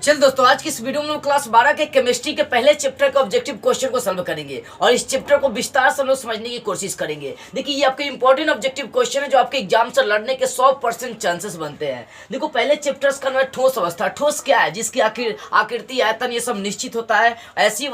चल दोस्तों, आज की इस वीडियो में हम क्लास 12 के केमिस्ट्री के पहले चैप्टर के ऑब्जेक्टिव क्वेश्चन को सॉल्व करेंगे और इस चैप्टर को विस्तार से हम लोग समझने की कोशिश करेंगे। देखिए, ये आपके इंपॉर्टेंट ऑब्जेक्टिव क्वेश्चन है जो आपके एग्जाम से लड़ने के 100% चांसेस बनते हैं। देखो, पहले चैप्टर्स का नाम है ठोस अवस्था। ठोस क्या है? जिसकी आकृति, आयतन ये सब निश्चित होता है। ऐसी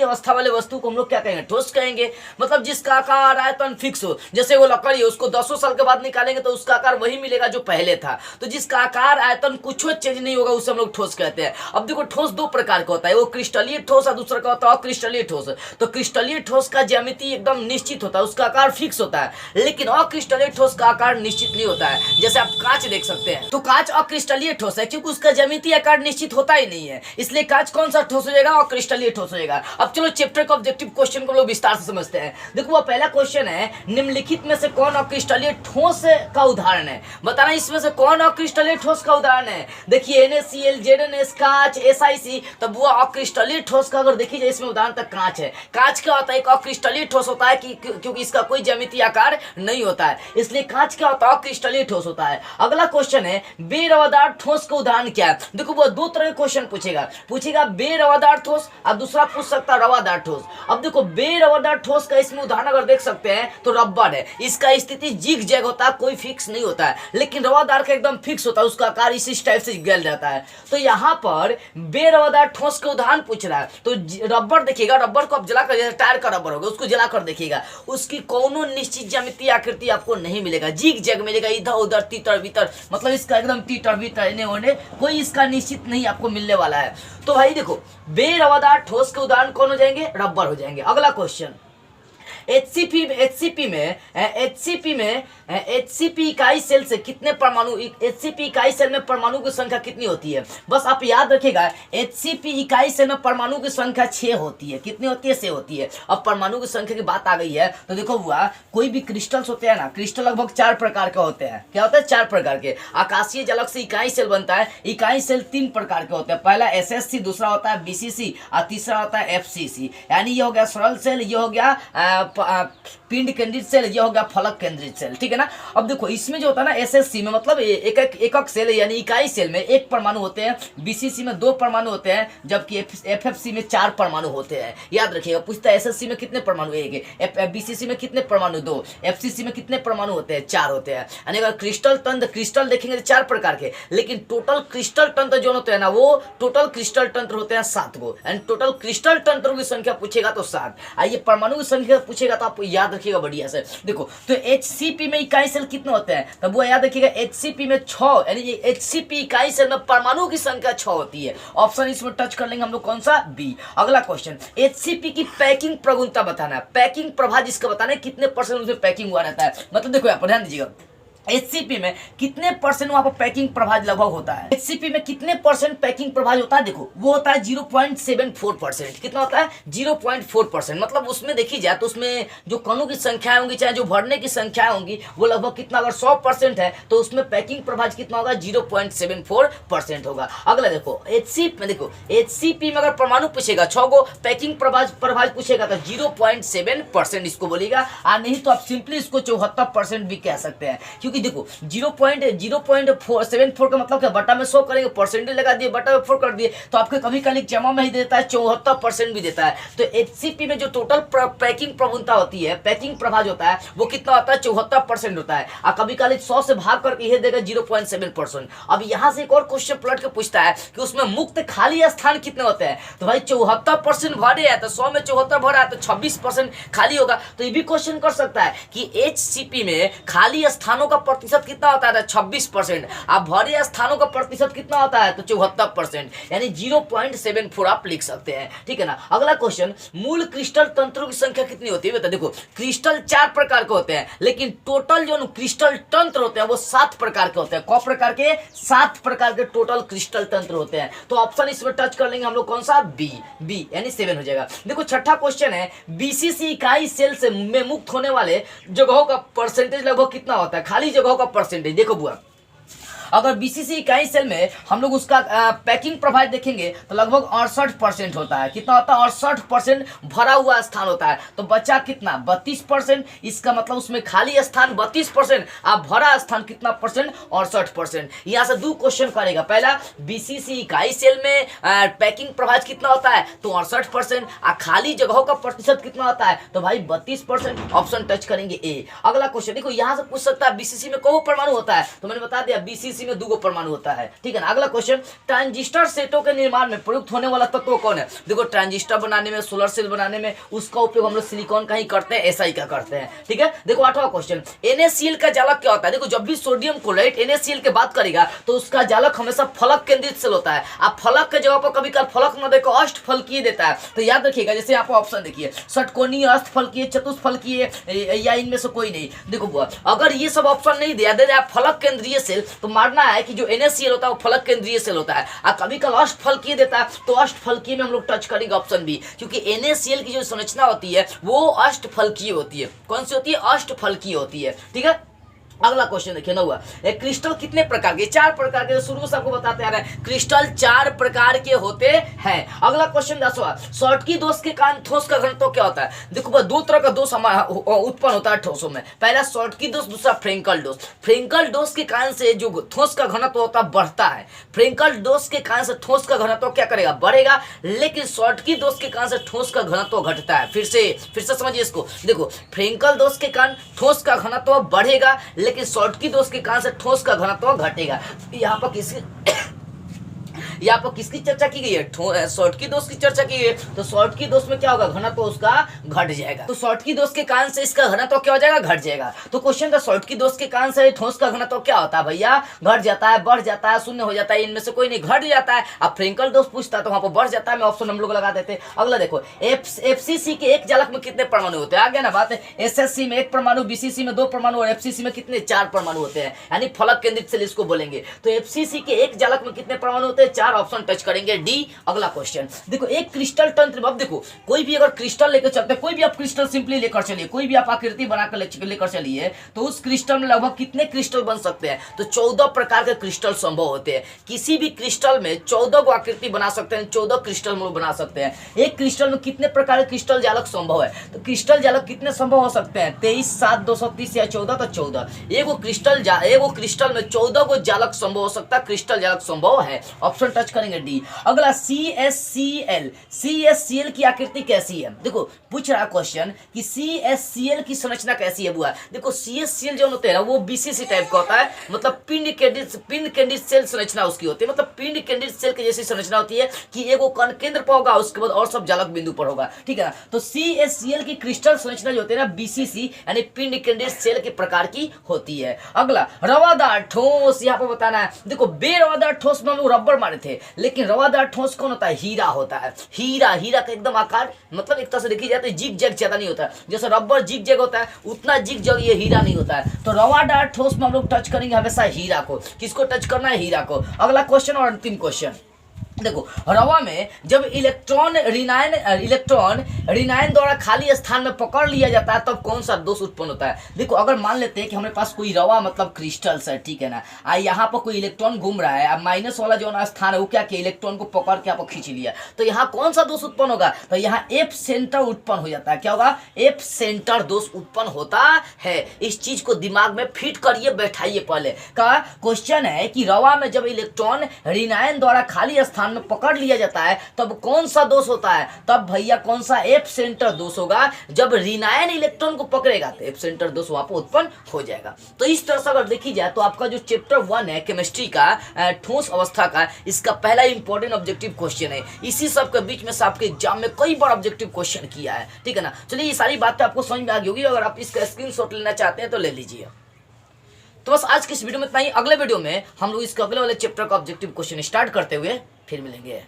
अवस्था वाले वस्तु को हम लोग क्या कहेंगे? ठोस कहेंगे। मतलब जिसका आकार आयतन फिक्स हो। जैसे वो लकड़ी है, उसको 10 साल के बाद निकालेंगे तो उसका आकार वही मिलेगा जो पहले था। तो जिसका आकार आयतन कुछ चेंज नहीं होगा उसे हम लोग ठोस कहते हैं। अब देखो, ठोस दो प्रकार का होता है, वो क्रिस्टलीय ठोस और दूसरा का होता है अक्रिस्टलीय ठोस। तो क्रिस्टलीय ठोस का ज्यामिति एकदम निश्चित होता है, उसका आकार फिक्स होता है। लेकिन अक्रिस्टलीय ठोस का आकार निश्चित नहीं होता है। जैसे आप कांच देख सकते हैं, तो कांच अक्रिस्टलीय ठोस है क्योंकि उसका ज्यामिति आकार निश्चित होता ही नहीं है। इसलिए कांच कौन सा ठोस हो जाएगा? अक्रिस्टलीय ठोस हो जाएगा। अब चलो चैप्टर का ऑब्जेक्टिव क्वेश्चन को लोग विस्तार से समझते हैं। देखो, वो पहला क्वेश्चन है, निम्नलिखित में से कौन अक्रिस्टलीय ठोस का उदाहरण है? बताना इसमें से कौन अक्रिस्टलीय ठोस का उदाहरण है। देखिए, NaCl, ZnS, कांच, SiC, तब वो अक्रिस्टलीय ठोस का अगर देखी जाए, इसमें उदाहरण तक कांच है। कांच क्या होता है? एक अक्रिस्टलीय ठोस होता है क्योंकि इसका कोई ज्यामितीय आकार नहीं होता है, इसलिए कांच क्या होता है? अक्रिस्टलीय ठोस होता है। अगला क्वेश्चन है, बेरवादार ठोस का उदाहरण क्या है? देखो, वो दो तरह के क्वेश्चन पूछेगा बेरवादार ठोस और दूसरा पूछ सकता है रवादार ठोस। अब देखो, बेरवादार ठोस का इसमें उदाहरण अगर देख सकते हैं तो रबर है। इसका स्थिति जिग जैग होता है, कोई फिक्स नहीं होता है। लेकिन रवादार का एकदम फिक्स होता है, उसका आकार इस टाइप से गल जाता है। तो यहाँ पर बेरवादार ठोस के उदाहरण पूछ रहा है, तो रबर देखिएगा, रबर को आप जलाकर, जैसे टायर का रबर होगा, उसको जलाकर देखिएगा, उसकी कोनो निश्चित ज्यामितीय आकृति आपको नहीं मिलेगा, जिग जैग मिलेगा, इधर उधर तीतर भीतर, मतलब इसका एकदम तीतर भीतर इन्हें होने कोई इसका निश्चित नहीं आपको मिलने वाला है। तो भाई देखो, बेरवादार ठोस के उदाहरण कौन हो जाएंगे? रबर हो जाएंगे। अगला क्वेश्चन, HCP इकाई सेल से कितने परमाणु, HCP इकाई सेल में परमाणु की संख्या कितनी होती है? बस आप याद रखिएगा, HCP इकाई सेल में परमाणु की संख्या 6 होती है। कितनी होती है? 6 होती है। अब परमाणु की संख्या की बात आ गई है तो देखो हुआ, कोई भी क्रिस्टल्स होते हैं ना, क्रिस्टल लगभग 4 प्रकार के होते हैं। क्या होता है? 4 प्रकार के। आकाशीय जलक से इकाई सेल बनता है। इकाई सेल 3 प्रकार के होते हैं। पहला SSC, दूसरा होता है BCC और तीसरा होता है FCC। यानी ये हो गया सरल सेल, ये हो गया पिंड केंद्रित सेल, ये हो गया फलक केंद्रित सेल। ठीक है ना? अब देखो, इसमें जो होता है ना, SSC में मतलब एकक सेल यानी इकाई सेल में 1 परमाणु होते हैं, BCC में 2 परमाणु होते हैं, जबकि FFC में 4 परमाणु होते हैं। याद रखिएगा, पूछता है SSC में कितने परमाणु? 1। BCC में कितने परमाणु? 2। FCC में कितने परमाणु होते हैं? 4 होते हैं। यानी अगर क्रिस्टल तंत्र, क्रिस्टल देखेंगे तो 4 प्रकार के, लेकिन टोटल क्रिस्टल तंत्र जो होते हैं ना, वो टोटल क्रिस्टल तंत्र होते हैं 7 गो। एंड टोटल क्रिस्टल तंत्रों की संख्या पूछेगा तो 7। आइए, परमाणु की संख्या पूछेगा तो आप याद रखिएगा बढ़िया से। देखो, तो HCP में इकाई सेल कितने होते हैं? तब वो याद रखिएगा, HCP में 6, यानी HCP इकाई सेल में परमाणु की संख्या 6 होती है। ऑप्शन इसमें टच कर लेंगे हम लोग, कौन सा? बी। अगला क्वेश्चन, HCP की पैकिंग प्रगुणता बताना है। पैकिंग प्रभाव जिसका बताना है, कितने परसेंट उसमें पैकिंग हुआ रहता है। मतलब देखो, यहाँ पर ध्यान दीजिएगा, HCP में कितने परसेंट वहां पर पैकिंग प्रभाव लगभग होता है? HCP में कितने परसेंट पैकिंग प्रभाव होता है? देखो, वो होता है 0.74%। कितना होता है? 0.4%। मतलब उसमें देखी जाए तो उसमें जो कणों की संख्या होंगी, चाहे जो भरने की संख्या होंगी, वो लगभग कितना, अगर 100% है तो उसमें पैकिंग प्रभाव कितना होगा? 0.74% होगा। अगला देखो, HCP में अगर परमाणु पूछेगा 6 गो, पैकिंग प्रभाव पूछेगा तो 0.7% इसको बोलेगा। और नहीं तो आप सिंपली इसको 74% भी कह सकते हैं, क्योंकि देखो 0.74 का मतलब क्या? बटा में 100 करेंगे, परसेंटेज लगा दिए, बटा में 4 कर दिए, तो आपके कभी कभी जमा में ही देता है 74% भी देता है। तो HCP में जो टोटल पैकिंग प्रवणता होती है, पैकिंग प्रभाव होता है, वो कितना होता है? 74% होता है। और कभी कभी 100 से भाग करके यह देगा 0.7%। अब यहां से एक और क्वेश्चन पलट के पूछता है कि उसमें मुक्त खाली स्थान कितने होते हैं? तो भाई 74% भरे है, तो 100 में 74 भरा है तो 26% खाली होगा। तो ये भी क्वेश्चन कर सकता है कि HCP में खाली स्थानों का प्रतिशत कितना होता है? 26%। आप भरे स्थानों का प्रतिशत कितना होता है? तो 74%, यानी 0.74 आप लिख सकते हैं। ठीक है ना? अगला क्वेश्चन, मूल क्रिस्टल तंत्रों की संख्या कितनी होती है? देखो, क्रिस्टल 4 प्रकार के होते हैं, लेकिन टोटल जो क्रिस्टल तंत्र होते हैं वो 7 प्रकार के होते हैं। कौ प्रकार के? 7 प्रकार के टोटल क्रिस्टल तंत्र होते हैं। तो ऑप्शन इसमें टच कर लेंगे हम लोग, कौन सा? बी, यानी 7 हो जाएगा। देखो, छठा क्वेश्चन है, BCC इकाई सेल से में मुक्त होने वाले जगहों का परसेंटेज लगभग कितना होता है? खाली जगहों का परसेंटेज। देखो बुआ, अगर बीसीसी इकाई सेल में हम लोग उसका पैकिंग प्रभाव देखेंगे तो लगभग 68% होता है। कितना होता है? 68% भरा हुआ स्थान होता है। तो बचा कितना? 32%। इसका मतलब उसमें खाली स्थान 32%, आप भरा स्थान कितना परसेंट? 68%। यहां से दो क्वेश्चन करेगा। पहला, बीसीसी इकाई सेल में पैकिंग प्रभाव कितना होता है? तो 68%। खाली जगहों का प्रतिशत कितना होता है? तो भाई 32%। ऑप्शन टच करेंगे ए। अगला क्वेश्चन देखो, यहां से पूछ सकता है बीसीसी में कौ परमाणु होता है? तो मैंने बता दिया बीसीसी में 2 परमाणु होता है। ठीक है ना। अगला क्वेश्चन, ट्रांजिस्टर सेटों के निर्माण में प्रयुक्त होने वाला तत्व कौन है? देखो, ट्रांजिस्टर बनाने में, सोलर सेल बनाने में उसका उपयोग हम लोग सिलिकॉन का ही करते हैं, एसआई का करते हैं। ठीक है। देखो 8वां क्वेश्चन, NaCl का जालक क्या होता है? देखो, जब भी सोडियम क्लोराइड NaCl की बात करेगा तो उसका जालक हमेशा फलक केंद्रित सेल होता है। आप फलक के जगह पर कभी कल फलक न देखो, अष्टफलकीय देता है। तो याद रखिएगा, जैसे यहाँ पर ऑप्शन देखिए, षटकोणीय, अष्टफलकीय, चतुष्फलकीय, या इनमें से कोई नहीं। देखो, अगर ये सब ऑप्शन नहीं दिया दे आप फलक केंद्रीय सेल, तो मानना है कि जो NaCl होता है वो फलक केंद्रीय सेल होता है। और कभी कल अष्टफलकीय देता है तो अष्टफलकीय में हम लोग टच करेंगे ऑप्शन बी, क्योंकि NaCl की जो संरचना होती है वो अष्टफलकीय होती है। कौन सी होती है? अष्टफलकीय होती है। ठीक है। अगला क्वेश्चन देखिए 9वां, एक क्रिस्टल कितने प्रकार के? 4 प्रकार के। शुरू से आपको बताते आ रहे हैं क्रिस्टल 4 प्रकार के होते हैं। अगला क्वेश्चन 10वां, शॉर्टकी दोष के कारण ठोस का घनत्व क्या होता है? देखो, 2 तरह का दोष उत्पन्न होता है ठोसों में। पहला शॉर्टकी दोष, दूसरा फ्रेंकल दोष। फ्रेंकल दोष के कारण से जो ठोस का घनत्व होता है बढ़ता है। फ्रेंकल दोष के कारण से ठोस का घनत्व क्या करेगा? बढ़ेगा। लेकिन शॉर्टकी दोष के कारण से ठोस का घनत्व घटता है। फिर से समझिए इसको। देखो, फ्रेंकल दोष के कारण ठोस का घनत्व बढ़ेगा, लेकिन शॉर्टकी दोष के कारण से ठोस का घनत्व घटेगा। यहाँ पर किसकी चर्चा की गई है? शॉर्टकी दोष की चर्चा की गई है। तो शॉर्टकी दोष में क्या होगा? घनत्व उसका घट जाएगा। तो शॉर्टकी दोष के कारण से इसका घनत्व क्या हो जाएगा? घट जाएगा। तो क्वेश्चन था, शॉर्टकी दोष के कारण से ठोस का घनत्व क्या होता है? भैया, घट जाता है, बढ़ जाता है, शून्य हो जाता है, इनमें से कोई नहीं, घट जाता है। अब फ्रेंकल दोष पूछता है तो वहां पर बढ़ जाता है। मैं ऑप्शन हम लोग लगा देते। अगला देखो, FCC के एक जालक में कितने परमाणु होते हैं? आ गया ना बात। SSC में 1 परमाणु, BCC में 2 परमाणु और FCC में कितने? 4 परमाणु होते हैं, यानी फलक केंद्रित सेल इसको बोलेंगे। तो FCC के एक जालक में कितने परमाणु होते हैं? 4। ऑप्शन टच करेंगे डी। अगला क्वेश्चन देखो, एक क्रिस्टल तंत्र। अब देखो, कोई भी अगर क्रिस्टल लेकर चलते हैं, कोई भी आप क्रिस्टल सिंपली लेकर चलिए, कोई भी आप आकृति बनाकर लेकर चलिए, तो उस क्रिस्टल में लगभग कितने क्रिस्टल बन सकते हैं? तो 14 प्रकार के क्रिस्टल संभव होते हैं। किसी भी क्रिस्टल में 14 को आकृति बना सकते हैं, 14 क्रिस्टल में बना सकते हैं। एक क्रिस्टल में कितने प्रकार के क्रिस्टल जालक संभव है? तो क्रिस्टल जालक कितने संभव हो सकते हैं? 23, 7, 230 या 14? तो 14। एगो क्रिस्टल में 14 को जालक संभव हो सकता है, क्रिस्टल जालक संभव है। ऑप्शन टच करेंगे डी। अगला CSCl की आकृति कैसी है? देखो, पूछ रहा क्वेश्चन कि CSCl की संरचना कैसी है बुआ। देखो, CSCl जो होते हैं ना वो BCC टाइप का होता है, मतलब पिंड केंद्रित सेल संरचना उसकी होती है। मतलब पिंड केंद्रित सेल की जैसी संरचना होती है कि एगो कण केंद्र पर होगा, उसके बाद और सब जालक बिंदु पर होगा। ठीक है ना। तो CSCl की क्रिस्टल संरचना जो होती है ना, BCC यानी पिंड केंद्रित सेल के प्रकार की होती है। अगला, रवादार ठोस। यहाँ पर बताना है, देखो, बेरवादार ठोस में हम लोग रबर मारे थे, लेकिन रवादार ठोस कौन होता है? हीरा होता है। हीरा का एकदम आकार, मतलब एक तरह से देखी जाए तो जिग जैग ज्यादा नहीं होता है। जैसे रबर जिग जैग होता है, उतना जिग जैग ये हीरा नहीं होता है। तो रवादार ठोस में हम लोग टच करेंगे हमेशा हीरा को। किसको टच करना है? हीरा को। अगला क्वेश्चन और अंतिम क्वेश्चन देखो, रवा में जब इलेक्ट्रॉन रिनायन द्वारा खाली स्थान में पकड़ लिया जाता है तब कौन सा दोष उत्पन्न होता है? देखो, अगर मान लेते हैं कि हमारे पास कोई रवा मतलब क्रिस्टल्स है, ठीक है ना, यहाँ पर कोई इलेक्ट्रॉन घूम रहा है, अब माइनस वाला जो ना स्थान है वो क्या किया? इलेक्ट्रॉन को पकड़ के आप खींच लिया, तो यहाँ कौन सा दोष उत्पन्न होगा? तो यहाँ एफ सेंटर उत्पन्न हो जाता है। क्या होगा? एफ सेंटर दोष उत्पन्न होता है। इस चीज को दिमाग में फिट करिए, बैठाइए। पहले का क्वेश्चन है कि रवा में जब इलेक्ट्रॉन रिनायन द्वारा खाली स्थान में पकड़ लिया जाता है तब कौन सा दोष होता है? तब भैया कौन सा? एफ सेंटर दोष होगा। जब रिनायन इलेक्ट्रॉन को पकड़ेगा तो एफ सेंटर दोष वहां पर उत्पन्न हो जाएगा। तो इस तरह से अगर देखी जाए तो आपका जो चैप्टर 1 है केमिस्ट्री का, ठोस अवस्था का, इसका पहला इंपॉर्टेंट ऑब्जेक्टिव क्वेश्चन है। इसी सब के बीच में से आपके एग्जाम में कई बार ऑब्जेक्टिव क्वेश्चन किया है, ठीक है ना। चलिए, ये सारी बातें आपको समझ में आ गई होगी। अगर आप इसका स्क्रीनशॉट लेना चाहते हैं तो ले लीजिए। तो बस आज की इस वीडियो में इतना ही। अगले वीडियो में हम लोग इसके अगले वाले चैप्टर का ऑब्जेक्टिव क्वेश्चन स्टार्ट करते हुए फिर मिलेंगे।